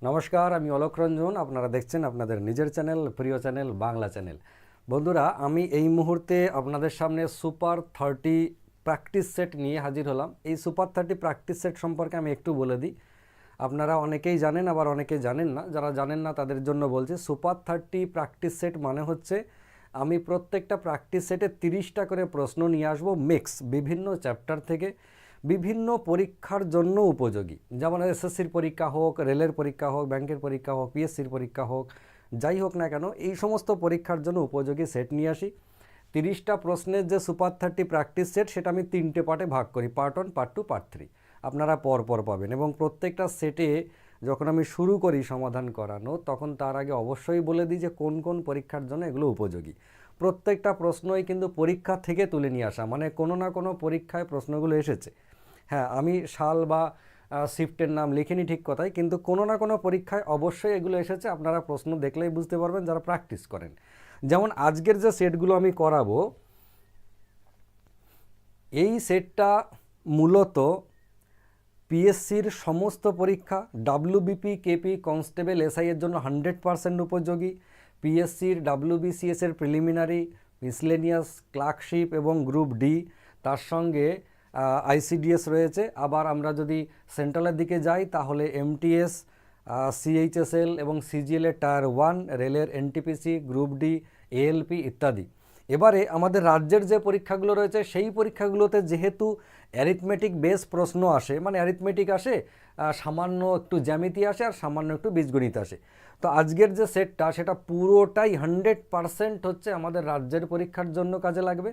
নমস্কার, আমি অলোক রঞ্জন। আপনারা দেখছেন আপনাদের নিজের চ্যানেল, প্রিয় চ্যানেল বাংলা চ্যানেল। বন্ধুরা, আমি এই মুহূর্তে আপনাদের সামনে সুপার 30 প্র্যাকটিস সেট নিয়ে হাজির হলাম। এই সুপার 30 প্র্যাকটিস সেট সম্পর্কে আমি একটু বলে দিই। আপনারা অনেকেই জানেন, আবার অনেকে জানেন না। যারা জানেন না তাদের জন্য বলছি, সুপার 30 প্র্যাকটিস সেট মানে হচ্ছে আমি প্রত্যেকটা প্র্যাকটিস সেটে 30টা করে প্রশ্ন নিয়ে আসবো, মিক্স বিভিন্ন চ্যাপ্টার থেকে, বিভিন্ন পরীক্ষার জন্য উপযোগী। যেমন এসএসসির পরীক্ষা হোক, রেলের পরীক্ষা হোক, ব্যাংকের পরীক্ষা হোক, পিএসসির পরীক্ষা হোক, যাই হোক না কেন, এই সমস্ত পরীক্ষার জন্য উপযোগী সেট নিয়ে আসি। 30টা প্রশ্নের যে সুপার 30 প্র্যাকটিস সেট, সেটা আমি 3টে পার্টে ভাগ করি, পার্ট 1, পার্ট 2, পার্ট 3। আপনারা পরপর পাবেন এবং প্রত্যেকটা সেটে যখন আমি শুরু করি সমাধান করানো, তখন তার আগে অবশ্যই বলে দিই যে কোন কোন পরীক্ষার জন্য এগুলো উপযোগী। প্রত্যেকটা প্রশ্নই কিন্তু পরীক্ষা থেকে তুলে নিয়ে আসা, মানে কোনো না কোনো পরীক্ষায় প্রশ্নগুলো এসেছে। হ্যাঁ, আমি সাল বা শিফটের নাম লিখিনি ঠিক কথাই, কিন্তু কোনো না কোনো পরীক্ষায় অবশ্যই এগুলো এসেছে। আপনারা প্রশ্ন দেখলেই বুঝতে পারবেন যারা প্র্যাকটিস করেন। যেমন আজকের যে সেটগুলো আমি করাবো, এই সেটটা মূলত পিএসসির সমস্ত পরীক্ষা, ডাব্লিউবিপি, কেপি, কনস্টেবল, এসআই এর জন্য 100% উপযোগী। পিএসসির ডাব্লিউবিসিএস এর প্রিলিমিনারি, মিসলেনিয়াস, ক্লার্কশিপ এবং গ্রুপ ডি, তার সঙ্গে আইসিডিএস রয়েছে। আবার আমরা যদি সেন্ট্রালের দিকে যাই তাহলে এমটিএস, সিএইচএসএল এবং সিজিএল এর টায়ার 1, রেলের এনটিপিসি, গ্রুপ ডি, এএলপি ইত্যাদি। এবারে আমাদের রাজ্যের যে পরীক্ষাগুলো রয়েছে, সেই পরীক্ষাগুলোতে যেহেতু অ্যারিথমেটিক বেস প্রশ্ন আসে, মানে অ্যারিথমেটিক আসে, সামান্য একটু জ্যামিতি আসে আর সামান্য একটু বীজগণিত আসে। তো আজকের যে সেটটা, সেটা পুরোটাই 100% হচ্ছে আমাদের রাজ্যের পরীক্ষার জন্য কাজে লাগবে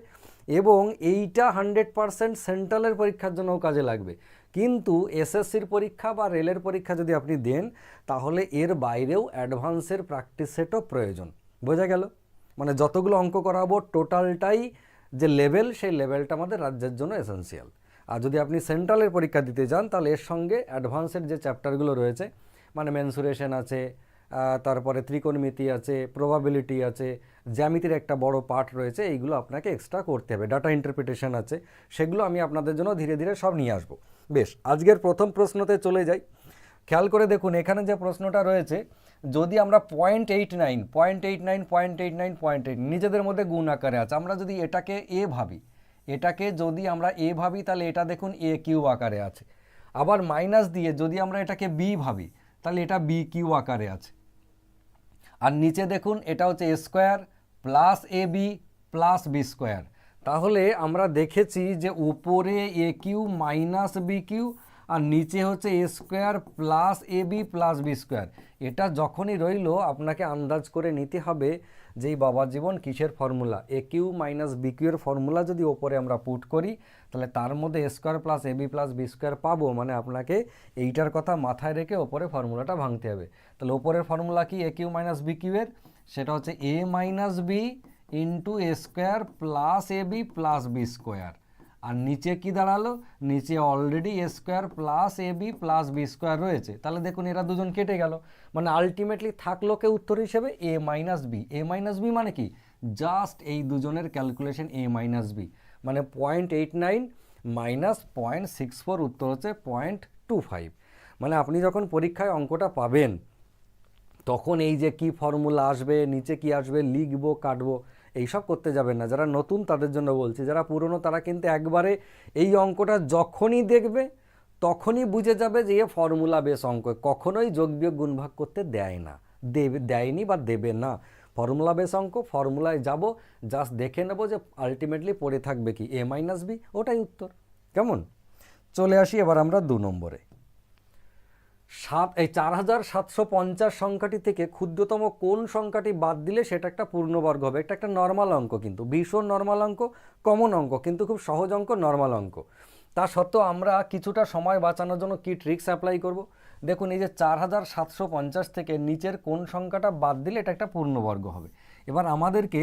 এবং এইটা 100% সেন্ট্রালের পরীক্ষার জন্যও কাজে লাগবে। কিন্তু এসএসসির পরীক্ষা বা রেলের পরীক্ষা যদি আপনি দেন, তাহলে এর বাইরেও অ্যাডভান্সের প্র্যাকটিস সেটও প্রয়োজন। বোঝা গেল? মানে যতগুলো অঙ্ক করাবো টোটালটাই যে লেভেল, সেই লেভেলটা আমাদের রাজ্যের জন্য এসেন্সিয়াল। আর যদি আপনি সেন্ট্রালের পরীক্ষা দিতে যান, তাহলে এর সঙ্গে অ্যাডভান্সের যে চ্যাপ্টারগুলো রয়েছে, মানে মেনসুরেশন আছে, তারপরে ত্রিকোণমিতি আছে, প্রবাবিলিটি আছে, জ্যামিতির একটা বড় পার্ট রয়েছে, এইগুলো আপনাকে এক্সট্রা করতে হবে। ডাটা ইন্টারপ্রিটেশন আছে, সেগুলো আমি আপনাদের জন্য ধীরে ধীরে সব নিয়ে আসবো। বেশ, আজকের প্রথম প্রশ্নতে চলে যাই। খেয়াল করে দেখুন, এখানে যে প্রশ্নটা রয়েছে, যদি আমরা 0.89, 0.89, 0.89, 0.8 নিজেদের মধ্যে গুণ আকারে আছে, আমরা যদি এটাকে এ ভাবি, এটাকে যদি আমরা এ ভাবি, তাহলে এটা দেখুন এ কিউ আকারে আছে। আবার মাইনাস দিয়ে যদি আমরা এটাকে বি ভাবি, তাহলে এটা বি কিউ আকারে আছে। আর নিচে দেখুন, এটা হচ্ছে এ square plus A B plus B square. তাহলে আমরা দেখেছি যে উপরে এ Q minus B Q R নিচে হচ্ছে এ square plus A B plus B square. এটা যখনই রইল, আপনাকে আন্দাজ করে নিতে হবে যে এই বাবা জীবন কিসের ফর্মুলা। এ কিউ মাইনাস বি কিউ এর ফর্মুলা যদি ওপরে আমরা পুট করি, তাহলে তার মধ্যে এ square plus A B plus B square পাবো। মানে আপনাকে এইটার কথা মাথায় রেখে ওপরে ফর্মুলাটা ভাঙতে হবে। তাহলে ওপরের ফর্মুলা কি এ কিউ মাইনাস বি কিউ এর? সেটা হচ্ছে এ minus B into A square plus A B plus B square. আর নিচে কি দাঁড়ালো? নিচে already A square plus A B plus B square রয়েছে। তাহলে দেখুন এরা দুজন কেটে গেল, মানে আলটিমেটলি থাকলো কে উত্তর হিসেবে? এ মাইনাস বি। এ মাইনাস বি মানে কি? জাস্ট এই দুজনের ক্যালকুলেশন এ মাইনাস বি, মানে 0.89 মাইনাস 0.64, উত্তর হচ্ছে 0.25। মানে আপনি যখন পরীক্ষায় অঙ্কটা পাবেন, তখন এই যে কি ফর্মুলা আসবে, নিচে কি আসবে, লিখবো, কাটবো, এইসব করতে যাবেন না। যারা নতুন তাদের জন্য বলছি, যারা পুরনো তারা কিন্তু একবারে এই অঙ্কটা যখনই দেখবে তখনই বুঝে যাবে যে এ ফর্মুলা বেস অঙ্ক, কখনোই যোগ বিয়োগ গুণ ভাগ করতে দেয় না, দেয়নি বা দেবে না। ফর্মুলা বেস অঙ্ক, ফর্মুলায় যাব, জাস্ট দেখে নেবো যে আলটিমেটলি পড়ে থাকবে কি এ মাইনাস বি, ওটাই উত্তর। কেমন? চলে আসি এবার আমরা 2 নম্বরে। 4750 সংখ্যাটি থেকে ক্ষুদ্রতম কোন সংখ্যাটি বাদ দিলে সেটা একটা পূর্ণবর্গ হবে? এটা একটা নর্মাল অঙ্ক, কিন্তু ভীষণ নর্মাল অঙ্ক, কমন অঙ্ক, কিন্তু খুব সহজ অঙ্ক, নর্মাল অঙ্ক। তা সত্ত্বেও আমরা কিছুটা সময় বাঁচানোর জন্য কি ট্রিক্স অ্যাপ্লাই করব? দেখুন, এই যে 4750 থেকে নিচের কোন সংখ্যাটা বাদ দিলে এটা একটা পূর্ণবর্গ হবে। এবার আমাদেরকে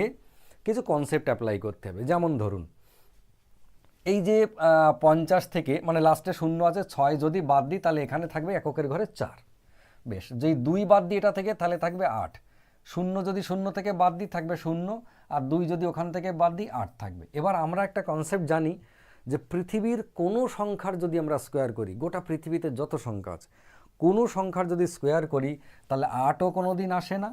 কিছু কনসেপ্ট অ্যাপ্লাই করতে হবে। যেমন ধরুন, এই যে 50 থেকে, মানে লাস্টে শূন্য আছে, 6 যদি বাদ দিই তাহলে এখানে থাকবে এককের ঘরে 4। বেশ, যেই 2 বাদ দিই এটা থেকে, তাহলে থাকবে 8। শূন্য যদি শূন্য থেকে বাদ দিই থাকবে 0, আর 2 যদি ওখান থেকে বাদ দিই 8 থাকবে। এবার আমরা একটা কনসেপ্ট জানি যে পৃথিবীর কোনো সংখ্যার যদি আমরা স্কোয়ার করি, গোটা পৃথিবীতে যত সংখ্যা আছে, কোনো সংখ্যার যদি স্কোয়ার করি তাহলে 8ও কোনো দিন আসে না,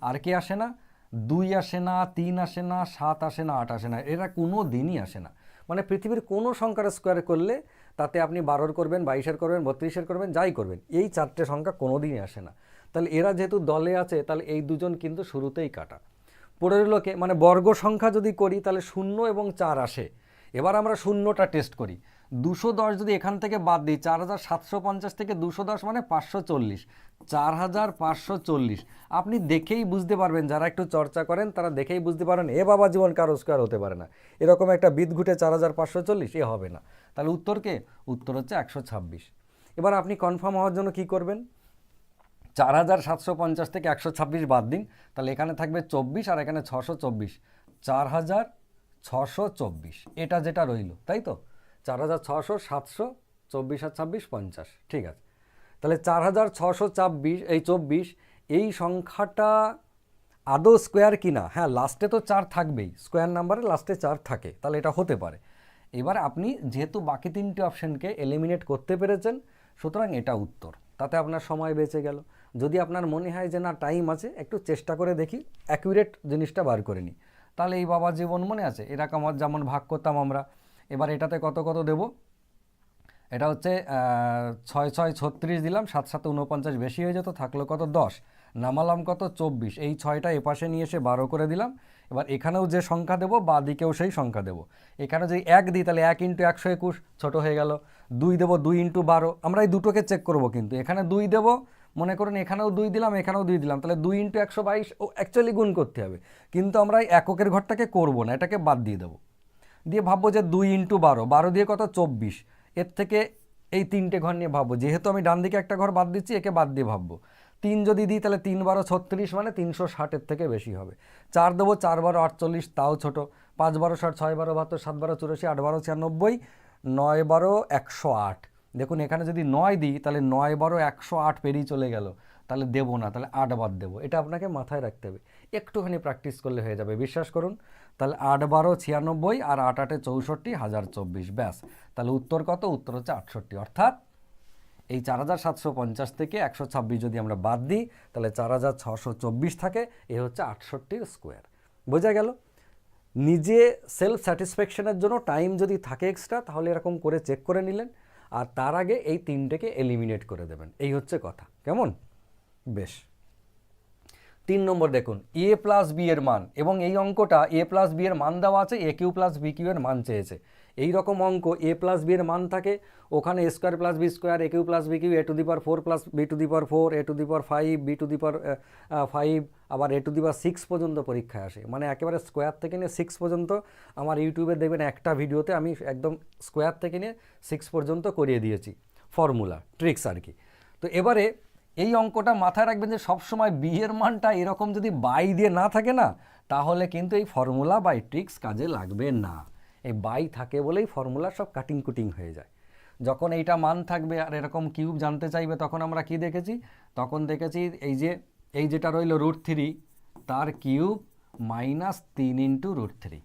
আর কি আসে না, 2 আসে না, 3 আসে না, 7 আসে না, 8 আসে না, এরা কোনো দিনই আসে না। মানে পৃথিবীর কোনো সংখ্যার স্কোয়ার করলে তাতে আপনি 12 করবেন, 22 করবেন, 32 করবেন, যাই করবেন, এই 4টে সংখ্যা কোনো দিনই আসে না। তাহলে এরা যেহেতু দলে আছে তাহলে এই দুজন কিন্তু শুরুতেই কাটা। পরের লোকে মানে বর্গ সংখ্যা যদি করি তাহলে 0 এবং 4 আসে। এবার আমরা শূন্যটা টেস্ট করি। 210 যদি এখান থেকে বাদ দিই, 4750 থেকে 210 মানে 540, 4540। আপনি দেখেই বুঝতে পারবেন, যারা একটু চর্চা করেন তারা দেখেই বুঝতে পারেন এ বাবা জীবন কারো স্কোয়ার হতে পারে না, এরকম একটা বিদঘুটে 4540 এ হবে না। তাহলে উত্তর হচ্ছে 126। এবার আপনি কনফার্ম হওয়ার জন্য কি করবেন, 4750 থেকে 126 বাদ দিন, তাহলে এখানে থাকবে 24 আর এখানে 624, 4624 এটা যেটা রইল, তাই তো 4600, 700, 24 আর 26 50, ঠিক আছে। তাহলে 4624 এই সংখ্যাটা আদৌ স্কোয়ার কিনা, হ্যাঁ লাস্টে তো 4 থাকবেই, স্কোয়ার নাম্বারে লাস্টে 4 থাকে, তাহলে এটা হতে পারে। এবার আপনি যেহেতু বাকি 3টে অপশনকে এলিমিনেট করতে পেরেছেন, সুতরাং এটা উত্তর, তাতে আপনার সময় বেঁচে গেল। যদি আপনার মনে হয় যে না টাইম আছে, একটু চেষ্টা করে দেখি অ্যাকুরেট জিনিসটা বার করে নিই, তাহলে এই বাবা জীবন মনে আছে এরকম যেমন ভাগ করতাম আমরা। এবার এটাতে কত কত দেব, এটা হচ্ছে 6 6 36 দিলাম, 7 7 49 বেশি হয়ে যেত, থাকলো কত 10, নামালাম কত 24, এই 6টা এপাশে নিয়ে এসে 12 করে দিলাম। এবার এখানেও যে সংখ্যা দেবো বা দিকেও সেই সংখ্যা দেবো। এখানে যদি 1 দিই তাহলে 1 × 121 ছোটো হয়ে গেল, 2 দেবো 2 × 12, আমরা এই দুটোকে চেক করব, কিন্তু এখানে 2 দেবো, মনে করুন এখানেও 2 দিলাম, এখানেও 2 দিলাম, তাহলে 2 × 122 ও অ্যাকচুয়ালি গুণ করতে হবে, কিন্তু আমরা এই এককের ঘরটাকে করবো না, এটাকে বাদ দিয়ে দেবো, দিয়ে ভাববো যে 2 × 12, 12 দিয়ে কত 24, এর থেকে এই 3টে ঘর নিয়ে ভাববো, যেহেতু আমি ডান দিকে একটা ঘর বাদ দিচ্ছি, একে বাদ দিয়ে ভাববো। 3 যদি দিই তাহলে 3 12 36 মানে 360 থেকে বেশি হবে। 4 দেবো, 4 12 48, তাও ছোট। 5 12 60, 6 12 72, 7 12 84, 8 12 96, 9 12 108। দেখুন এখানে যদি 9 দিই তাহলে 9 12 108 পেরিয়ে চলে গেল, তাহলে দেবো না, তাহলে 8 বাদ দেবো। এটা আপনাকে মাথায় রাখতে হবে, একটুখানি প্র্যাকটিস করলে হয়ে যাবে, বিশ্বাস করুন। তাহলে 8 12 96 আর 8 8 64, 1024, ব্যাস। তাহলে উত্তর কত, উত্তর হচ্ছে 68। অর্থাৎ এই 4750 থেকে 126 যদি আমরা বাদ দিই তাহলে 4624 থাকে, এ হচ্ছে 68 স্কোয়ার। বোঝা গেল? নিজে সেলফ স্যাটিসফ্যাকশনের জন্য টাইম যদি থাকে এক্সট্রা, তাহলে এরকম করে চেক করে নিলেন, আর তার আগে এই 3টেকে এলিমিনেট করে দেবেন, এই হচ্ছে কথা। কেমন? বেশ। 3 নম্বর দেখুন, a প্লাস বি এর মান, এবং এই অঙ্কটা a প্লাস বি এর মান দেওয়া আছে, এ কিউ প্লাস বি কিউ এর মান চেয়েছে। এই রকম অঙ্ক a প্লাস বি এর মান থাকে, ওখানে a square plus B square, A Q plus B Q, a to the power 4 plus B to the power 4, a to the power 5, B to the power 5, আবার a টু দি পাওয়ার 6 পর্যন্ত পরীক্ষায় আসে। মানে একেবারে স্কোয়ার থেকে নিয়ে 6 পর্যন্ত আমার ইউটিউবে দেখবেন একটা ভিডিওতে আমি একদম স্কোয়ার থেকে নিয়ে 6 পর্যন্ত করিয়ে দিয়েছি, ফর্মুলা ট্রিক্স আর কি। তো এবারে এই অঙ্কটা মাথায় রাখবেন যে সবসময় বি এর মানটা এরকম যদি বাই দিয়ে না থাকে না, তাহলে কিন্তু এই ফর্মুলা বা এই ট্রিক্স কাজে লাগবে না। এই বাই থাকে বলেই ফর্মুলা সব কাটিং কুটিং হয়ে যায়। যখন এইটা মান থাকবে আর এরকম কিউব জানতে চাইবে, তখন আমরা কি দেখেছি, তখন দেখেছি এই যেটা রইল √3 তার কিউব -3 × √3।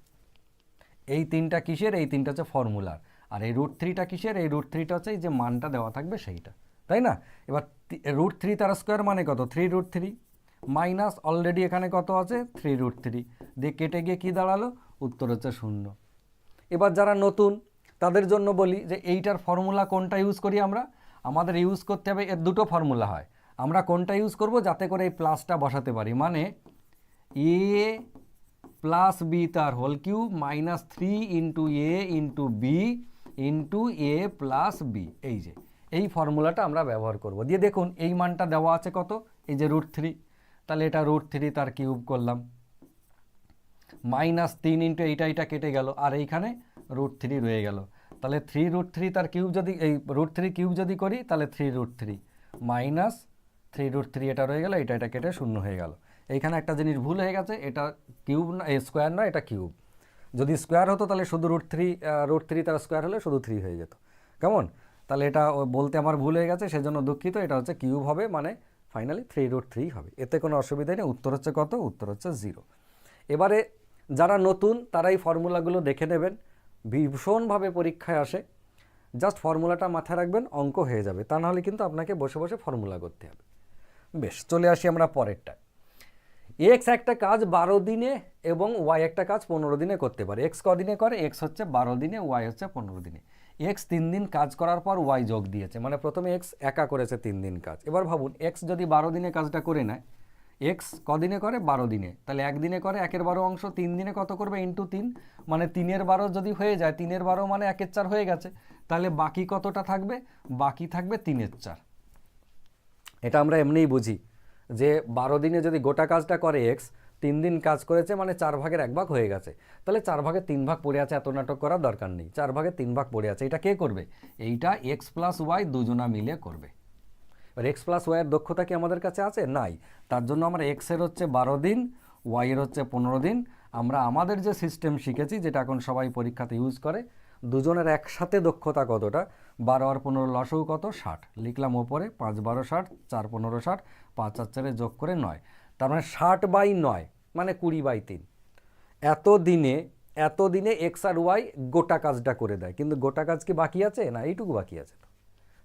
এই 3টা কিসের, এই 3টা হচ্ছে ফর্মুলার, আর এই √3টা কিসের, এই √3টা হচ্ছে এই যে মানটা দেওয়া থাকবে সেইটা, তাই না? এবার √3 তার স্কোয়ার মানে কত, 3√3 মাইনাস অলরেডি এখানে কত আছে 3√3 দিয়ে কেটে গিয়ে কি দাঁড়ালো, উত্তর হচ্ছে 0। এবার যারা নতুন তাদের জন্য বলি যে এইটার ফর্মুলা কোনটা ইউজ করি আমরা, আমাদের ইউজ করতে হবে, এর দুটো ফর্মুলা হয়, আমরা কোনটা ইউজ করব যাতে করে এই প্লাসটা বসাতে পারি, মানে a প্লাস বি তার whole cube -3 × a × b × a plus b, এই যে এই ফর্মুলাটা আমরা ব্যবহার করব। দিয়ে দেখুন এই মানটা দেওয়া আছে কত, এই যে √3, তাহলে এটা √3 তার কিউব করলাম, -3 × এইটা কেটে গেল, আর এইখানে √3 রয়ে গেল, তাহলে 3√3 তার কিউব যদি এই √3 কিউব যদি করি তাহলে 3√3 -3√3 এটা রয়ে গেল, এটা কেটে 0 হয়ে গেল। এইখানে একটা জিনিস ভুল হয়ে গেছে, এটা কিউব না, স্কোয়ার নয়, এটা কিউব। যদি স্কোয়ার হতো তাহলে শুধু √3 তার স্কোয়ার হলে শুধু 3 হয়ে যেত। কেমন? তাহলে এটা বলতে আমার ভুল হয়ে গেছে, সেজন্য দুঃখিত। এটা হচ্ছে কিউব হবে, মানে ফাইনালি 3√3 হবে, এতে কোনো অসুবিধা নেই। উত্তর হচ্ছে কত, উত্তর হচ্ছে 0। এবারে যারা নতুন তারা এই ফর্মুলাগুলো দেখে নেবেন, ভীষণভাবে পরীক্ষায় আসে। জাস্ট ফর্মুলাটা মাথায় রাখবেন, অঙ্ক হয়ে যাবে। তা নাহলে কিন্তু আপনাকে বসে বসে ফর্মুলা করতে হবে। বেশ, চলে আসি আমরা পরেরটা। এক্স একটা কাজ 12 দিনে এবং ওয়াই একটা কাজ 15 দিনে করতে পারে। এক্স কদিনে করে? এক্স হচ্ছে 12 দিনে, ওয়াই হচ্ছে 15 দিনে। এক্স 3 দিন কাজ করার পর ওয়াই যোগ দিয়েছে, মানে প্রথমে এক্স একা করেছে 3 দিন কাজ। এবার ভাবুন, এক্স যদি 12 দিনে কাজটা করে নেয়, এক্স কদিনে করে? 12 দিনে। তাহলে একদিনে করে 1/12 অংশ, 3 দিনে কত করবে? ইন্টু 3, মানে 3/12 যদি হয়ে যায়, 3/12 মানে 1/4 হয়ে গেছে। তাহলে বাকি কতটা থাকবে? বাকি থাকবে 3/4। এটা আমরা এমনিই বুঝি যে 12 দিনে যদি গোটা কাজটা করে এক্স, 3 দিন কাজ করেছে মানে 4/1 হয়ে গেছে। তাহলে 4/3 পড়ে আছে, এত নাটক করার দরকার নেই। 4/3 পড়ে আছে, এটা কে করবে? এইটা এক্স প্লাস ওয়াই দুজনা মিলে করবে। এবার এক্স প্লাস ওয়াইয়ের দক্ষতা কি আমাদের কাছে আছে? নাই। তার জন্য আমরা এক্সের হচ্ছে 12 দিন, ওয়াইয়ের হচ্ছে 15 দিন। আমরা আমাদের যে সিস্টেম শিখেছি, যেটা এখন সবাই পরীক্ষাতে ইউজ করে, দুজনের একসাথে দক্ষতা কতটা, 12 আর 15 লসও কত? 60। লিখলাম ওপরে 5 12 60, 4 15 60, 5 আর 4 যোগ করে 9। তার মানে 60/9 মানে 20/3। এত দিনে এক্স আর ওয়াই গোটা কাজটা করে দেয়, কিন্তু গোটা কাজ কি বাকি আছে? না, এইটুকু বাকি আছে।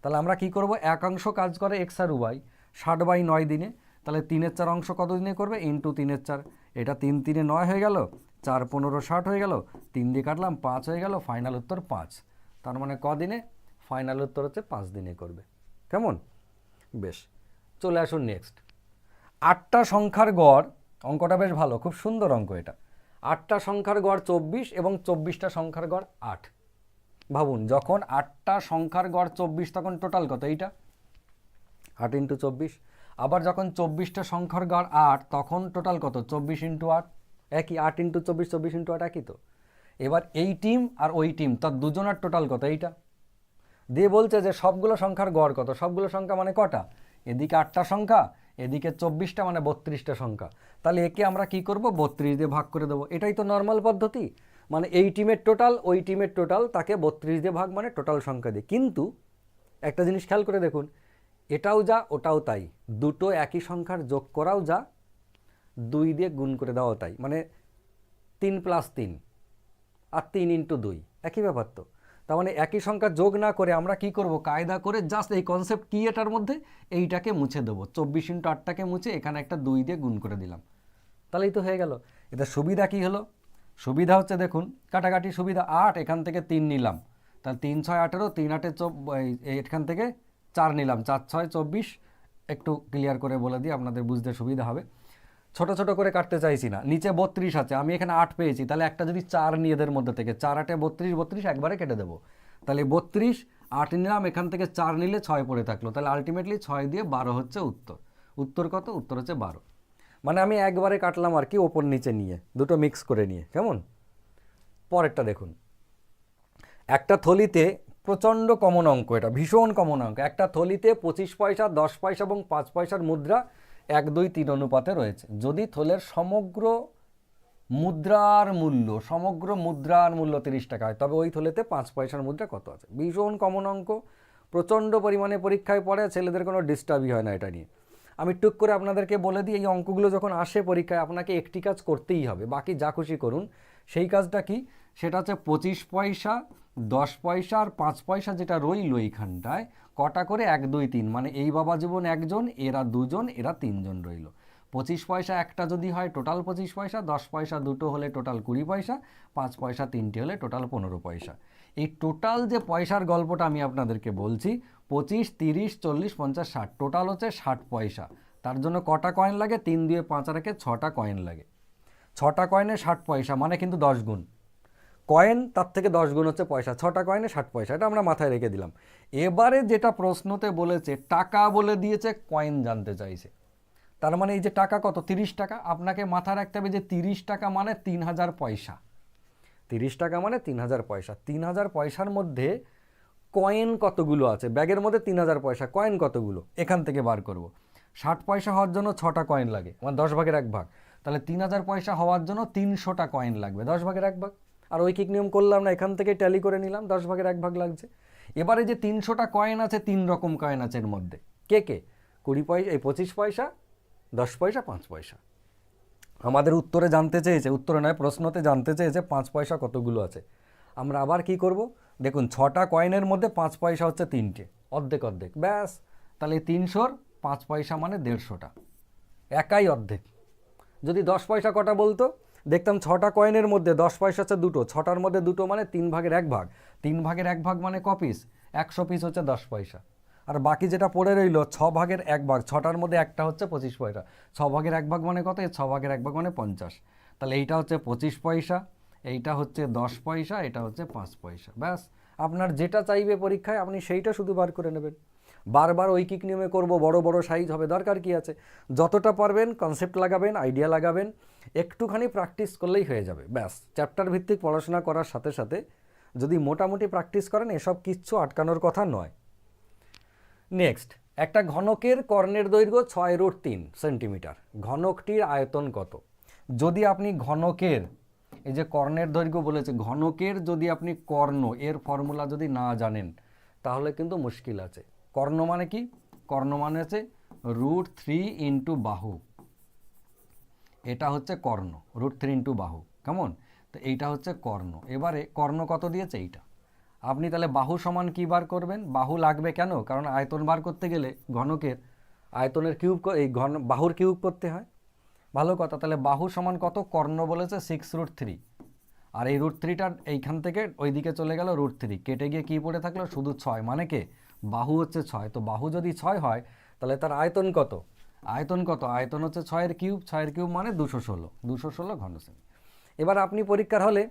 তাহলে আমরা কি করব? একাংশ কাজ করে এক্স আর ওয়াই 60/9 দিনে। তাহলে 3/4 অংশ কত দিনে করবে? ইন্টু 3/4। এটা 3 3 9 হয়ে গেল, 4 15 60 হয়ে গেল, 3 দিয়ে কাটলাম 5 হয়ে গেল, ফাইনাল উত্তর 5। তার মানে কদিনে? ফাইনাল উত্তর হচ্ছে 5 দিনে করবে। কেমন? বেশ, চলে আসুন নেক্সট। 8টা সংখ্যার গড়, অঙ্কটা বেশ ভালো, খুব সুন্দর অঙ্ক এটা। 8টা সংখ্যার গড় 24 এবং 24টা সংখ্যার গড় 8। ভাবুন, যখন 8টা সংখ্যার গড় 24, তখন টোটাল কত? এইটা 8 ইন্টু 24। আবার যখন 24টা সংখ্যার গড় 8, তখন টোটাল কত? 24 ইন্টু 8। একই, 8 ইন্টু 24, 24 ইন্টু 8 একই তো। এবার এই টিম আর ওই টিম, তার দুজনের টোটাল কত? এইটা দিয়ে বলছে যে সবগুলো সংখ্যার গড় কত। সবগুলো সংখ্যা মানে কটা? এদিকে 8টা সংখ্যা, এদিকে 24টা, মানে 32টা সংখ্যা। তাহলে একে আমরা কি করব? 32 দিয়ে ভাগ করে দেবো। এটাই তো নর্মাল পদ্ধতি, মানে এই টিমের টোটাল, ওই টিমের টোটাল, তাকে 32 দিয়ে ভাগ, মানে টোটাল সংখ্যা দিয়ে। কিন্তু একটা জিনিস খেয়াল করে দেখুন, এটাও যা ওটাও তাই, দুটো একই সংখ্যার যোগ করাও যা, 2 দিয়ে গুণ করে দেওয়াও তাই। মানে 3 + 3 আর 3 ইন্টু 2 একই ব্যাপার তো। তার মানে একই সংখ্যা যোগ না করে আমরা কি করব? কায়দা করে জাস্ট এই কনসেপ্ট কি এটার মধ্যে, এইটাকে মুছে দেবো। 24 ইন্টু 8টাকে মুছে এখানে একটা 2 দিয়ে গুণ করে দিলাম, তাহলেই তো হয়ে গেল। এটা সুবিধা কি হলো? সুবিধা হচ্ছে দেখুন, কাটাকাটি সুবিধা। 8 এখান থেকে 3 নিলাম, তাহলে 3 6 18, 3 8 এখান থেকে 4 নিলাম, 4 6 24। একটু ক্লিয়ার করে বলে দিই, আপনাদের বুঝতে সুবিধা হবে। ছোট ছোট করে কাটতে চাইছি না। নিচে 32 আছে, আমি এখানে 8 পেয়েছি, তাহলে একটা যদি 4 নিয়ে এদের মধ্যে থেকে, 4 8 32, 32 একবারে কেটে দেবো। তাহলে 32, 8 নিলাম, এখান থেকে 4 নিলে 6 পড়ে থাকলো। তাহলে আলটিমেটলি 6 দিয়ে 12 হচ্ছে উত্তর। উত্তর কত? উত্তর হচ্ছে 12। মানে আমি একবারে কাটলাম আর কি, ওপর নিচে নিয়ে, দুটো মিক্স করে নিয়ে। কেমন? পরেরটা দেখুন। একটা থলিতে, প্রচণ্ড কমন অঙ্ক, এটা ভীষণ কমন অঙ্ক। একটা থলিতে 25 পয়সা, 10 পয়সা এবং 5 পয়সার মুদ্রা 1 2 3 অনুপাতে রয়েছে। যদি থলের সমগ্র মুদ্রার মূল্য 30 টাকা হয়, তবে ওই থলেতে 5 পয়সার মুদ্রা কত আছে? ভীষণ কমন অঙ্ক, প্রচণ্ড পরিমাণে পরীক্ষায় পড়ে, ছেলেদের কোনো ডিস্টার্বই হয় না এটা নিয়ে। আমি টুক করে আপনাদেরকে বলে দিই, এই অঙ্কগুলো যখন আসে পরীক্ষায়, আপনাকে একটি কাজ করতেই হবে, বাকি যা খুশি করুন। সেই কাজটা কি? সেটা হচ্ছে 25 পয়সা, 10 পয়সা আর 5 পয়সা যেটা রইল এইখানটায়, কটা করে? 1 2 3, মানে এই বাবা জীবন একজন, এরা দুজন, এরা তিনজন রইল। 25 পয়সা একটা যদি হয়, টোটাল 25 পয়সা, 10 পয়সা দুটো হলে টোটাল 20 পয়সা, 5 পয়সা তিনটে হলে টোটাল 15 পয়সা। এই টোটাল যে পয়সার গল্পটা আমি আপনাদেরকে বলছি, 25 30 40 50 60, টোটাল হচ্ছে 60 পয়সা। তার জন্য কটা কয়েন লাগে? 3 দিয়ে 5 রেখে 6টা কয়েন লাগে। 6টা কয়েনে 60 পয়সা, মানে কিন্তু 10 গুণ কয়েন, তার থেকে 10 গুণ হচ্ছে পয়সা। 6টা কয়েনে 60 পয়সা, এটা আমরা মাথায় রেখে দিলাম। এবারে যেটা প্রশ্নতে বলেছে, টাকা বলে দিয়েছে, কয়েন জানতে চাইছে। তার মানে এই যে টাকা কত? 30 টাকা। আপনাকে মাথায় রাখতে হবে যে 30 টাকা মানে 3000 পয়সা। 30 টাকা মানে 3000 পয়সা। 3000 পয়সার মধ্যে কয়েন কতগুলো আছে? ব্যাগের মধ্যে 3000 পয়সা, কয়েন কতগুলো? এখান থেকে বার করব। 60 পয়সা হওয়ার জন্য 6টা কয়েন লাগে, মানে 10 ভাগের 1 ভাগ। তাহলে 3000 পয়সা হওয়ার জন্য 300টা কয়েন লাগবে, 10 ভাগের 1 ভাগ। আর ঐকিক নিয়ম করলাম না, এখান থেকে ট্যালি করে নিলাম, 10 ভাগের 1 ভাগ লাগছে। এবারে যে 300টা কয়েন আছে, 3 রকম কয়েন আছে এর মধ্যে। কে কে? 20 পয়সা, এই 25 পয়সা, 10 পয়সা, 5 পয়সা। আমাদের উত্তরে জানতে চেয়েছে, উত্তরে নয় প্রশ্নতে জানতে চেয়েছে 5 পয়সা কতগুলো আছে। আমরা আবার কি করব? দেখুন 6টা কয়েনের মধ্যে 5 পয়সা হচ্ছে 3টে, অর্ধেক অর্ধেক, ব্যাস। তাহলে 300-র 5 পয়সা মানে 150টা, একাই অর্ধেক। যদি 10 পয়সা কটা বলতো, দেখতাম 6টা কয়েনের মধ্যে 10 পয়সা হচ্ছে দুটো, 6টার মধ্যে দুটো মানে 3 ভাগের 1 ভাগ, 3 ভাগের 1 ভাগ মানে ক পিস, 100 পিস হচ্ছে 10 পয়সা। আর বাকি যেটা পড়ে রইল 6 ভাগের 1 ভাগ, 6টার মধ্যে একটা হচ্ছে 25 পয়সা, 6 ভাগের 1 ভাগ মানে কত, 6 ভাগের 1 ভাগ মানে 50। তাহলে এইটা হচ্ছে 25 পয়সা, এইটা হচ্ছে 10 পয়সা, এটা হচ্ছে 5 পয়সা, ব্যাস। আপনার যেটা চাইবে পরীক্ষায় আপনি সেইটা শুধু বার করে নেবেন। বারবার ঐকিক নিয়মে করব, বড় বড় সাইজ হবে, দরকার কি আছে? যতটা পারবেন কনসেপ্ট লাগাবেন, আইডিয়া লাগাবেন, একটুখানি প্র্যাকটিস করলেই হয়ে যাবে, ব্যাস। চ্যাপ্টার ভিত্তিক পড়াশোনা করার সাথে সাথে যদি মোটামুটি প্র্যাকটিস করেন, এসব কিচ্ছু আটকানোর কথা নয়। নেক্সট, একটা ঘনকের কর্ণের দৈর্ঘ্য 6√3 সেন্টিমিটার, ঘনকটির আয়তন কত? যদি আপনি ঘনকের, এই যে কর্ণের দৈর্ঘ্য বলেছে, ঘনকের যদি আপনি কর্ণ এর ফর্মুলা যদি না জানেন তাহলে কিন্তু মুশকিল আছে। কর্ণ মানে কি? কর্ণ মানে হচ্ছে √3 ইন্টু বাহু, এটা হচ্ছে কর্ণ, √3 ইন্টু বাহু, কেমন? তো এইটা হচ্ছে কর্ণ। এবারে কর্ণ কত দিয়েছে? এইটা। আপনি তাহলে বাহু সমান কী বার করবেন? বাহু লাগবে কেন? কারণ আয়তন বার করতে গেলে ঘনকের আয়তনের কিউব, এই বাহুর কিউব করতে হয়। ভালো কথা, তাহলে বাহু সমান কত? কর্ণ বলেছে 6√3, আর এই √3টার এইখান থেকে ওই দিকে চলে গেল √3, কেটে গিয়ে কী পড়ে থাকলো? শুধু 6, মানে কে? বাহু হচ্ছে 6, তো বাহু যদি 6 হয় তাহলে তার আয়তন কত? আয়তন কত? আয়তন হচ্ছে 6-এর কিউব, 6-এর কিউব মানে 216 ঘন সেমি। এবার আপনি পরীক্ষার হলে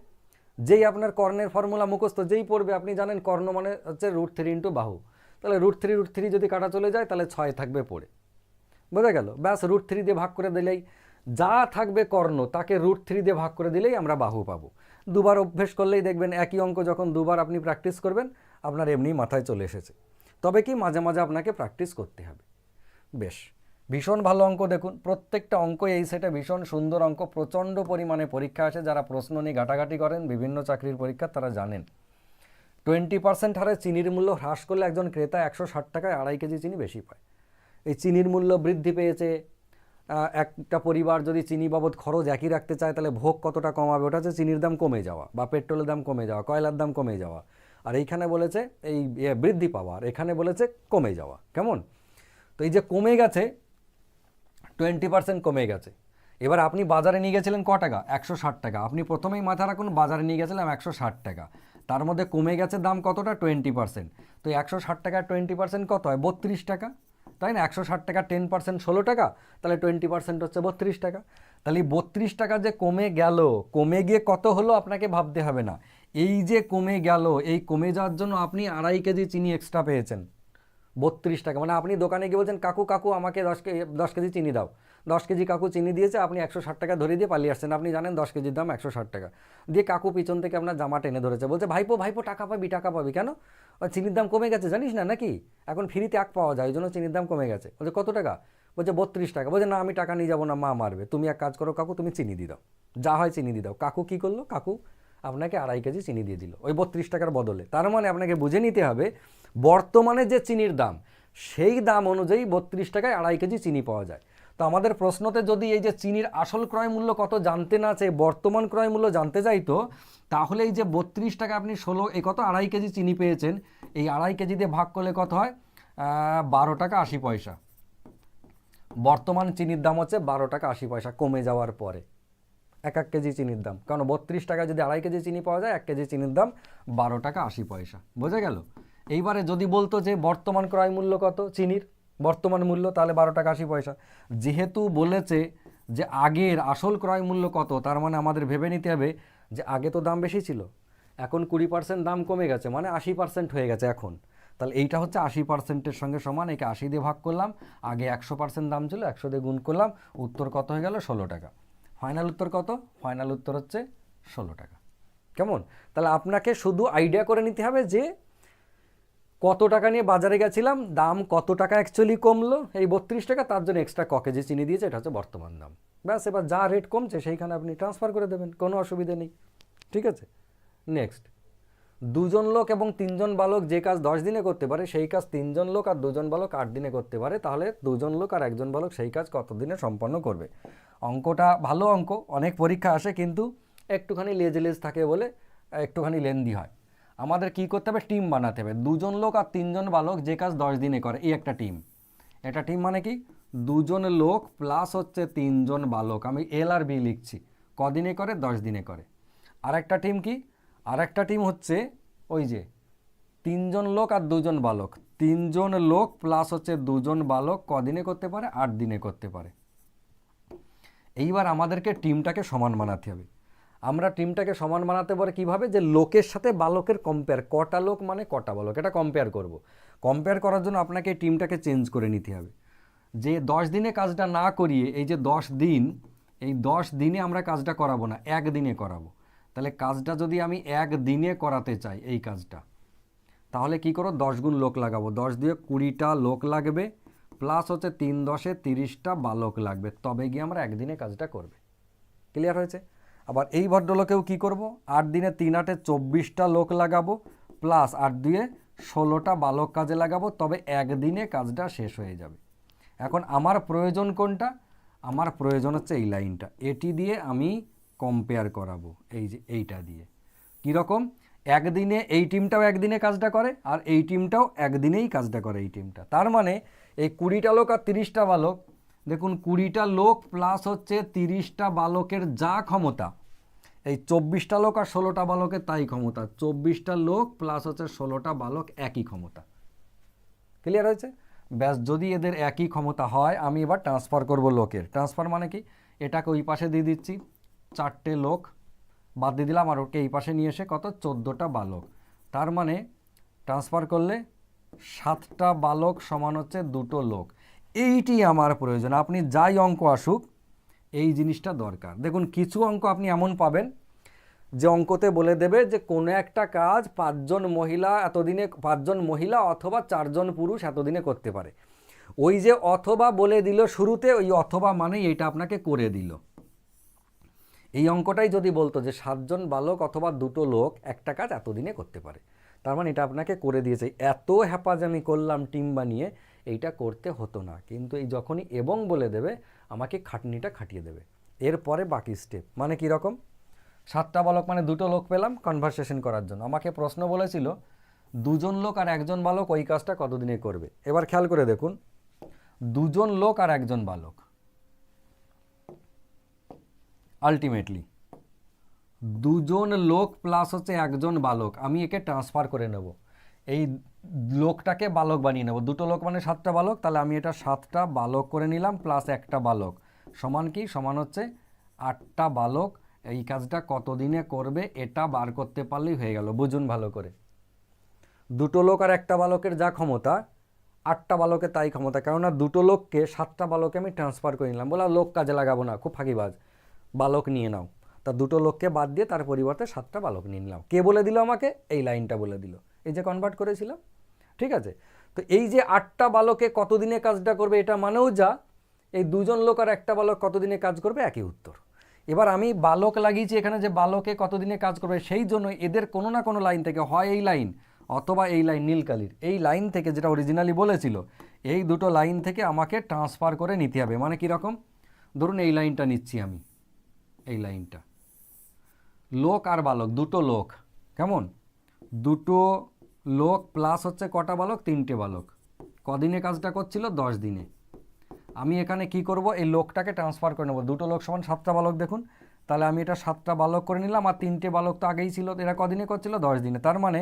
যেই আপনার কর্ণের ফর্মুলা মুখস্থ যেই পড়বে, আপনি জানেন কর্ণ মানে হচ্ছে √3 ইন্টু বাহু, তাহলে √3 যদি কাটা চলে যায় তাহলে 6 থাকবে পড়ে, বোঝা গেল? ব্যাস, √3 দিয়ে ভাগ করে দিলেই যা থাকবে কর্ণ তাকে √3 দিয়ে ভাগ করে দিলেই আমরা বাহু পাবো। দুবার অভ্যেস করলেই দেখবেন একই অঙ্ক যখন দুবার আপনি প্র্যাকটিস করবেন আপনার এমনি মাথায় চলে এসেছে। তবে কি মাঝে মাঝে আপনাকে প্র্যাকটিস করতে হবে। বেশ, ভীষণ ভালো অঙ্ক। দেখুন প্রত্যেকটা অঙ্ক এই সেটে ভীষণ সুন্দর অঙ্ক, প্রচণ্ড পরিমাণে পরীক্ষা আসে। যারা প্রশ্ন নিয়ে ঘাটাঘাটি করেন বিভিন্ন চাকরির পরীক্ষা তারা জানেন 20% হারে চিনির মূল্য হ্রাস করলে একজন ক্রেতা 160 টাকায় 2.5 কেজি চিনি বেশি পায়। এই চিনির মূল্য বৃদ্ধি পেয়েছে, একটা পরিবার যদি চিনি বাবদ খরচ একই রাখতে চায় তাহলে ভোগ কতটা কমাবে? ওটা হচ্ছে চিনির দাম কমে যাওয়া বা পেট্রোলের দাম কমে যাওয়া, কয়লার দাম কমে যাওয়া। আর এইখানে বলেছে এই বৃদ্ধি পাওয়া, আর এখানে বলেছে কমে যাওয়া, কেমন? তো এই যে কমে গেছে 20% কমে গেছে। এবার আপনি বাজারে নিয়ে গেছিলেন ক টাকা? 160 টাকা। আপনি প্রথমেই মাথা রাখুন বাজারে নিয়ে গেছিলাম 160 টাকা, তার মধ্যে কমে গেছে দাম কতটা? 20%। তো 160 টাকার 20% কত হয়? 32 টাকা, তাই না? 160 টাকা 10% 16 টাকা, তাহলে 20% হচ্ছে 32 টাকা। তাহলে 32 টাকা যে কমে গেল, কমে গিয়ে কত হলো আপনাকে ভাবতে হবে না। এই যে কমে গেল, এই কমে যাওয়ার জন্য আপনি 2.5 কেজি চিনি এক্সট্রা পেয়েছেন। 32 টাকা মানে আপনি দোকানে গিয়ে বলছেন কাকু কাকু আমাকে 10 কেজি চিনি দাও, 10 কেজি কাকু চিনি দিয়েছে, আপনি 160 টাকা ধরে দিয়ে পালিয়ে আসছেন। আপনি জানেন 10 কেজির দাম 160 টাকা, দিয়ে কাকু পিছন থেকে আপনার জামা টেনে ধরেছে, বলছে ভাইপো ভাইপো টাকা পাবি টাকা পাবি। কেন? চিনির দাম কমে গেছে জানিস না নাকি? এখন ফ্রিতে আখ পাওয়া যায়, ওই জন্য চিনির দাম কমে গেছে। বলছে কত টাকা? বলছে 32 টাকা। বলছে না আমি টাকা নিয়ে যাবো না, মা মারবে। তুমি এক কাজ করো কাকু, তুমি চিনি দিয়ে দাও, যা হয় চিনি দিয়ে দাও। কাকু কী করলো? কাকু আপনাকে 2.5 কেজি চিনি দিয়ে দিল ওই 32 টাকার বদলে। তার মানে আপনাকে বুঝে নিতে হবে বর্তমানে যে চিনির দাম সেই দাম অনুযায়ী 32 টাকায় 2.5 কেজি চিনি পাওয়া যায়। তো আমাদের প্রশ্নতে যদি এই যে চিনির আসল ক্রয় মূল্য কত জানতে না চেয়ে বর্তমান ক্রয় মূল্য জানতে চাইতো, তাহলে এই যে 32 টাকা আপনি 16 এই কত 2.5 কেজি চিনি পেয়েছেন, এই 2.5 কেজি দিয়ে ভাগ করলে কত হয়? 12 টাকা 80 পয়সা। বর্তমান চিনির দাম হচ্ছে 12 টাকা 80 পয়সা কমে যাওয়ার পরে এক কেজি চিনির দাম। কারণ 32 টাকা যদি 2.5 কেজি চিনি পাওয়া যায়, 1 কেজি চিনির দাম 12 টাকা 80 পয়সা। বোঝা গেল? এইবারে যদি বলতো যে বর্তমান ক্রয় মূল্য কত চিনির, বর্তমান মূল্য, তাহলে 12 টাকা 80 পয়সা। যেহেতু বলেছে যে আগের আসল ক্রয় মূল্য কত, তার মানে আমাদের ভেবে নিতে হবে যে আগে তো দাম বেশি ছিল, এখন 20% দাম কমে গেছে, মানে 80% হয়ে গেছে এখন। তাহলে এইটা হচ্ছে 80%-এর সঙ্গে সমান। একে 80 দিয়ে ভাগ করলাম, আগে 100% দাম ছিল, 100 দিয়ে গুণ করলাম, উত্তর কত হয়ে গেল? 16 টাকা। ফাইনাল উত্তর কত? ফাইনাল উত্তর হচ্ছে 16 টাকা। কেমন? তাহলে আপনাকে শুধু আইডিয়া করে নিতে হবে যে কত টাকা নিয়ে বাজারে গেছিলাম, দাম কত টাকা অ্যাকচুয়ালি কমলো, এই 32 টাকা, তার জন্য এক্সট্রা ক কেজি চিনি দিয়েছে, এটা হচ্ছে বর্তমান দাম। ব্যাস, এবার যা রেট কমছে সেইখানে আপনি ট্রান্সফার করে দেবেন, কোনো অসুবিধা নেই। ঠিক আছে? নেক্সট, 2 জন লোক এবং 3 জন বালক যে কাজ 10 দিনে করতে পারে সেই কাজ 3 জন লোক আর 2 জন বালক 8 দিনে করতে পারে, তাহলে 2 জন লোক আর 1 জন বালক সেই কাজ কত দিনে সম্পন্ন করবে? অঙ্কটা ভালো অঙ্ক, অনেক পরীক্ষা আসে, কিন্তু একটুখানি লেজ থাকে বলে একটুখানি লেন্দি হয়। আমাদের কি করতে হবে, টিম বানাতে হবে। 2 জন লোক আর 3 জন বালক যে কাজ 10 দিনে করে, এই একটা টিম। এটা টিম মানে কি, 2 জন লোক প্লাস হচ্ছে 3 জন বালক, আমি এল আর বি লিখছি, কদিনে করে, 10 দিনে করে। আর একটা টিম কি, আর একটা টিম হচ্ছে ওই যে 3 জন লোক আর 2 জন বালক, 3 জন লোক প্লাস হচ্ছে 2 জন বালক কদিনে করতে পারে, 8 দিনে করতে পারে। এইবার আমাদেরকে টিমটাকে সমান বানাতে হবে। আমরা টিমটাকে সমান বানাতে পারে কিভাবে, যে লোকের সাথে বালকের কম্পেয়ার, কটা লোক মানে কটা বালক, এটা কম্পেয়ার করব। কম্পেয়ার করার জন্য আপনাকে টিমটাকে চেঞ্জ করে নিতে হবে। যে 10 দিনে কাজটা না করিয়ে এই যে 10 দিন, এই 10 দিনে আমরা কাজটা করাবো না, 1 দিনে করাবো। তাহলে কাজটা যদি আমি 1 দিনে করাতে চাই এই কাজটা, তাহলে কি করো, 10 গুণ লোক লাগাবো, 10 দিয়ে 20টা লোক লাগবে, প্লাস হচ্ছে 3 10-এ 30টা বালক লাগবে, তবে গিয়ে আমরা 1 দিনে কাজটা করবে। ক্লিয়ার হয়েছে? আবার এই ভদ্রলোকেও কি করব, 8 দিনে 3 8-এ 24টা লোক লাগাবো, প্লাস 8 দিয়ে 16টা বালক কাজে লাগাবো, তবে 1 দিনে কাজটা শেষ হয়ে যাবে। এখন আমার প্রয়োজন কোনটা, আমার প্রয়োজন হচ্ছে এই লাইনটা, এটি দিয়ে আমি কম্পেয়ার করাবো, এই যে এইটা দিয়ে। কীরকম, 1 দিনে এই টিমটাও 1 দিনে কাজটা করে, আর এই টিমটাও 1 দিনেই কাজটা করে এই টিমটা। তার মানে এই 20টা লোক আর 30টা বালক, দেখুন 20টা লোক প্লাস হচ্ছে 30টা বালকের যা ক্ষমতা, এই 24টা লোক আর 16টা বালকের তাই ক্ষমতা, 24টা লোক প্লাস হচ্ছে 16টা বালক একই ক্ষমতা। ক্লিয়ার হয়েছে? ব্যাস, যদি এদের একই ক্ষমতা হয়, আমি এবার ট্রান্সফার করব লোকের। ট্রান্সফার মানে কি, এটাকে ওই পাশে দিয়ে দিচ্ছি, 4টে লোক বাদ দিয়ে দিলাম, আর ওকে এই পাশে নিয়ে এসে কত, 14টা বালক। তার মানে ট্রান্সফার করলে 7টা বালক সমান হচ্ছে 2টো লোক। এইটি আমার প্রয়োজন। আপনি যাই অঙ্ক আসুক, এই জিনিসটা দরকার। দেখুন কিছু অঙ্ক আপনি এমন পাবেন যে অঙ্কতে বলে দেবে যে কোনো একটা কাজ 5 জন মহিলা এতদিনে, 5 জন মহিলা অথবা 4 জন পুরুষ এতদিনে করতে পারে। ওই যে অথবা বলে দিল শুরুতে, ওই অথবা মানেই এটা আপনাকে করে দিল। এই অঙ্কটাই যদি বলতো যে 7 জন বালক অথবা 2টো লোক একটা কাজ এতদিনে করতে পারে, তার মানে এটা আপনাকে করে দিয়েছে। এত হ্যাপাজামি করলাম টিম বানিয়ে, এইটা করতে হতো না। কিন্তু এই যখনই এবং বলে দেবে, আমাকে খাটনিটা খাটিয়ে দেবে। এরপরে বাকি স্টেপ মানে কীরকম, 7টা বালক মানে 2টো লোক পেলাম কনভারসেশন করার জন্য। আমাকে প্রশ্ন বলেছিল 2 জন লোক আর 1 জন বালক ওই কাজটা কতদিনে করবে। এবার খেয়াল করে দেখুন, 2 জন লোক আর 1 জন বালক, আলটিমেটলি 2 জন লোক প্লাস হচ্ছে 1 জন বালক, আমি একে ট্রান্সফার করে নেব, এই লোকটাকে বালক বানিয়ে নেব। 2টো লোক মানে 7টা বালক, তাহলে আমি এটা 7টা বালক করে নিলাম, প্লাস একটা বালক সমান কি, সমান হচ্ছে 8টা বালক। এই কাজটা কতদিনে করবে এটা বার করতে পারলেই হয়ে গেল। বুঝুন ভালো করে, 2টো লোক আর একটা বালকের যা ক্ষমতা, 8টা বালকের তাই ক্ষমতা। কেননা 2টো লোককে 7টা বালকে আমি ট্রান্সফার করে নিলাম, বলা লোক কাজে লাগাবো না, খুব ফাঁকিবাজ, বালক নিয়ে নাও। তা 2টো লোককে বাদ দিয়ে তার পরিবর্তে 7টা বালক নিয়ে নিলাম। কে বলে দিল আমাকে, এই লাইনটা বলে দিল, এই যে কনভার্ট করেছিলাম। ঠিক আছে, তো এই যে 8টা বালকে কতদিনে কাজটা করবে এটা মানেও যা, এই 2 জন লোক আর একটা বালক কতদিনে কাজ করবে, একই উত্তর। এবার আমি বালক লাগিয়েছি এখানে, যে বালকে কতদিনে কাজ করবে, সেই জন্য এদের কোনো না কোনো লাইন থেকে, হয় এই লাইন অথবা এই লাইন নীলকালির, এই লাইন থেকে যেটা অরিজিনালি বলেছিল, এই দুটো লাইন থেকে আমাকে ট্রান্সফার করে নিতে হবে। মানে কীরকম, ধরুন এই লাইনটা নিচ্ছি আমি, এই লাইনটা, লোক আর বালক, 2টো লোক, কেমন, 2টো লোক প্লাস হচ্ছে কটা বালক, 3টে বালক, কদিনে কাজটা করছিল, 10 দিনে। আমি এখানে কি করব, এই লোকটাকে ট্রান্সফার করে নেব, 2টো লোক সমান 7টা বালক, দেখুন তাহলে আমি এটা 7টা বালক করে নিলাম, আর 3টে বালক তো আগেই ছিল, এরা কদিনে করছিল, 10 দিনে। তার মানে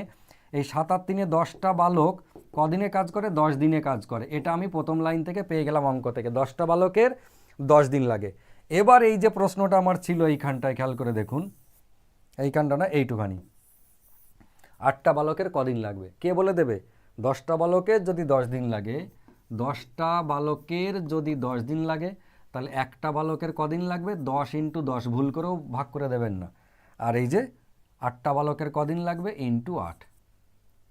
এই 7 আর 3-এ 10টা বালক কদিনে কাজ করে, 10 দিনে কাজ করে। এটা আমি প্রথম লাইন থেকে পেয়ে গেলাম অঙ্ক থেকে, 10টা বালকের 10 দিন লাগে। এবার এই যে প্রশ্নটা আমার ছিল এইখানটায়, খেয়াল করে দেখুন, এইখানটা না, এইটুখানি, 8টা বালকের কদিন লাগবে, কে বলে দেবে, 10টা বালকের যদি 10 দিন লাগে, 10টা বালকের যদি 10 দিন লাগে, তাহলে একটা বালকের কদিন লাগবে, 10 × 10, ভুল করেও ভাগ করে দেবেন না। আর এই যে 8টা বালকের কদিন লাগবে, × 8,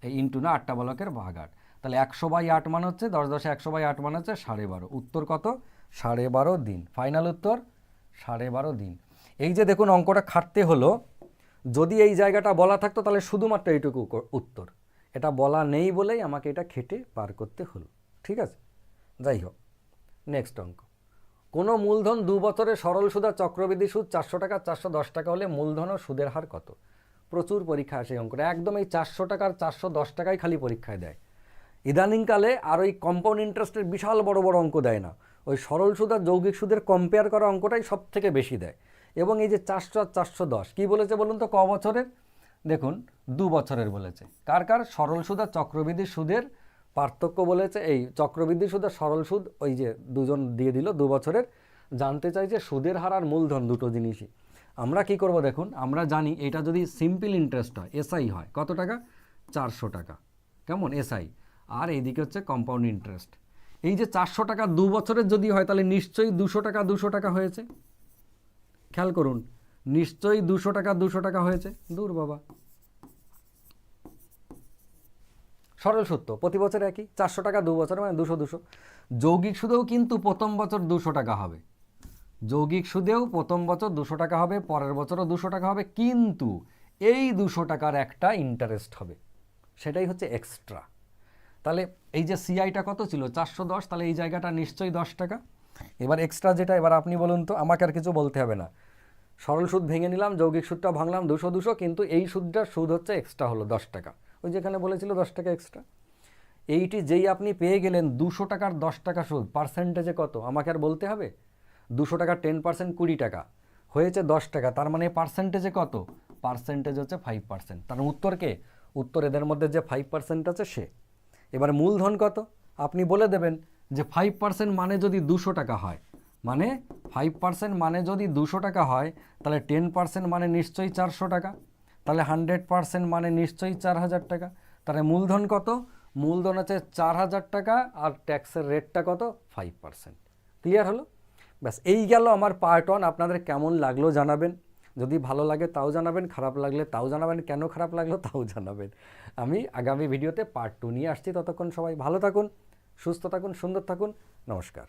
এই ইন্টু না, 8টা বালকের ভাগ 8, তাহলে 100/8 মানে হচ্ছে 10 10 100/8 মানে হচ্ছে 12.5। উত্তর কত, 12.5 দিন। ফাইনাল উত্তর 12.5 দিন। এই যে দেখুন অঙ্কটা খাটতে হলো, যদি এই জায়গাটা বলা থাকতো তাহলে শুধুমাত্র এইটুকু উত্তর, এটা বলা নেই বলেই আমাকে এটা খেটে পার করতে হলো। ঠিক আছে, যাই হোক, নেক্সট অঙ্ক। কোনো মূলধন 2 বছরে সরল সুদ আর চক্রবৃদ্ধি সুদ 400 টাকা 410 টাকা হলে মূলধন ও সুদের হার কত। প্রচুর পরীক্ষা আসে এই অঙ্কটা, একদম এই 400 টাকার 410 টাকায় খালি পরীক্ষায় দেয়। ইদানিংকালে আর ওই কম্পাউন্ড ইন্টারেস্টের বিশাল বড় বড় অঙ্ক দেয় না, ওই সরল সুদ আর যৌগিক সুদের কম্পেয়ার করা অঙ্কটাই সব থেকে বেশি দেয়। এবং এই যে 400 আর 410 কী বলেছে বলুন তো, ক বছরের? দেখুন 2 বছরের বলেছে। কার কার? সরল সুদ আর চক্রবৃদ্ধি সুদের পার্থক্য বলেছে, এই চক্রবৃদ্ধি সুদ আর সরল সুদ ওই যে দুজন দিয়ে দিল 2 বছরের। জানতে চাইছে সুদের হার আর মূলধন দুটো জিনিসই। আমরা কি করব দেখুন, আমরা জানি এটা যদি সিম্পল ইন্টারেস্ট হয়, এসআই হয়, কত টাকা? 400 টাকা, কেমন এসআই। আর এইদিকে হচ্ছে কম্পাউন্ড ইন্টারেস্ট। এই যে 400 টাকা 2 বছরের যদি হয় তাহলে নিশ্চয়ই 200 টাকা 200 টাকা হয়েছে। খেয়াল করুন, নিশ্চয়ই 200 টাকা 200 টাকা হয়েছে। দূর বাবা, সরল সূত্র প্রতি বছর একই, 400 টাকা 2 বছরে মানে 200 200। যৌগিক সুদেও কিন্তু প্রথম বছর 200 টাকা হবে, যৌগিক সুদেও প্রথম বছর 200 টাকা হবে, পরের বছরও 200 টাকা হবে, কিন্তু এই 200 টাকার একটা ইন্টারেস্ট হবে, সেটাই হচ্ছে এক্সট্রা। তাহলে এই যে সিআইটা কত ছিল? 410, তাহলে এই জায়গাটা নিশ্চয়ই 10 টাকা। এবার এক্সট্রা যেটা, এবার আপনি বলুন তো, আমাকে আর কিছু বলতে হবে না, সরল সুদ ভেঙে নিলাম, যৌগিক সুদটা ভাঙলাম 200 200, কিন্তু এই সুদটার সুদ হচ্ছে এক্সট্রা হলো 10 টাকা, ওই যেখানে বলেছিল 10 টাকা এক্সট্রা। এইটি যেই আপনি পেয়ে গেলেন 200 টাকার 10 টাকা সুদ, পার্সেন্টেজে কত আমাকে আর বলতে হবে? 200 টাকার 10% 20 টাকা হয়েছে 10 টাকা, তার মানে পার্সেন্টেজে কত? পার্সেন্টেজ হচ্ছে 5%। তার উত্তরকে, উত্তর এদের মধ্যে যে 5% আছে সে। এবার মূলধন কত আপনি বলে দেবেন যে 5% মানে যদি 200 টাকা হয়, মানে 5% মানে যদি 200 টাকা হয়, তাহলে 10% মানে নিশ্চয়ই 400 টাকা, তাহলে 100% মানে নিশ্চয়ই 4000 টাকা। তাহলে মূলধন কত? মূলধন আছে 4000 টাকা, আর ট্যাক্সের রেটটা কত? 5%। ক্লিয়ার হলো? ব্যাস, এই গেল আমার পার্ট 1। আপনাদের কেমন লাগলো জানাবেন, যদি ভালো লাগে তাও জানাবেন, খারাপ লাগলে তাও জানাবেন, কেন খারাপ লাগলো তাও জানাবেন। আমি আগামী ভিডিওতে পার্ট 2 নিয়ে আসছি। ততক্ষণ সবাই ভালো থাকুন, সুস্থ থাকুন, সুন্দর থাকুন। নমস্কার।